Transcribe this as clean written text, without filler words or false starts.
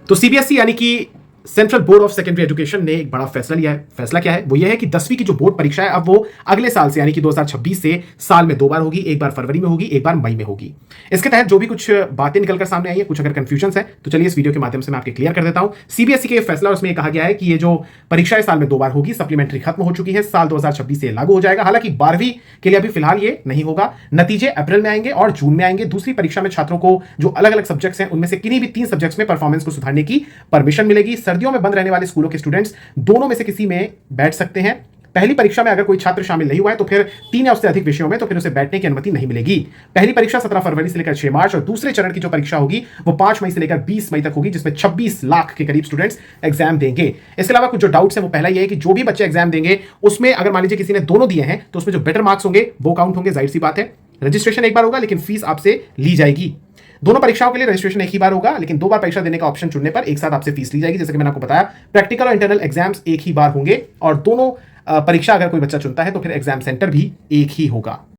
तो सीबीएसई यानी कि central board of secondary education ने एक बड़ा फैसला लिया है। फैसला क्या है? वो ये है कि 10वीं की जो बोर्ड परीक्षा है अब वो अगले साल से यानी कि 2026 से साल में 2 बार होगी। एक बार फरवरी में होगी, एक बार मई में होगी। इसके तहत जो भी कुछ बातें निकलकर सामने आई है, कुछ अगर कंफ्यूजन है तो चलिए इस वीडियो के माध्यम से मैं आपके क्लियर कर देता हूं। सीबीएसई के फैसला उसमें यह कहा गया है कि ये जो परीक्षा साल में 2 बार होगी, सप्लीमेंट्री खत्म हो चुकी है, साल 2026 से लागू हो जाएगा। हालांकि 12वीं के लिए अभी फिलहाल ये नहीं होगा। नतीजे अप्रैल में आएंगे और जून में आएंगे। दूसरी परीक्षा में छात्रों को जो अलग अलग सब्जेक्ट्स हैं उनमें से किन्हीं भी 3 सब्जेक्ट्स में परफॉर्मेंस को सुधारने की परमिशन मिलेगी। सर्दियों में बंद रहने वाले स्कूलों के स्टूडेंट्स दोनों में से किसी में बैठ सकते हैं। पहली परीक्षा में अगर कोई छात्र शामिल नहीं हुआ है तो फिर 3 या उससे अधिक विषयों में तो फिर उसे बैठने की अनुमति नहीं मिलेगी। पहली परीक्षा 17 फरवरी से लेकर 6 मार्च और दूसरे चरण की जो परीक्षा होगी वो 5 मई से लेकर 20 मई तक होगी, जिसमें 26 लाख के करीब स्टूडेंट्स एग्जाम देंगे। इसके अलावा कुछ जो डाउट्स हैं वो पहला ये है कि जो भी बच्चे एग्जाम देंगे उसमें अगर मान लीजिए किसी ने दोनों दिए हैं तो उसमें जो बेटर मार्क्स होंगे वो काउंट होंगे। जाहिर सी बात है, रजिस्ट्रेशन एक बार होगा लेकिन फीस आपसे ली जाएगी। दोनों परीक्षाओं के लिए रजिस्ट्रेशन एक ही बार होगा, लेकिन 2 बार परीक्षा देने का ऑप्शन चुनने पर एक साथ आपसे फीस ली जाएगी। जैसे कि मैंने आपको बताया, प्रैक्टिकल और इंटरनल एग्जाम्स एक ही बार होंगे और दोनों परीक्षा अगर कोई बच्चा चुनता है तो फिर एग्जाम सेंटर भी एक ही होगा।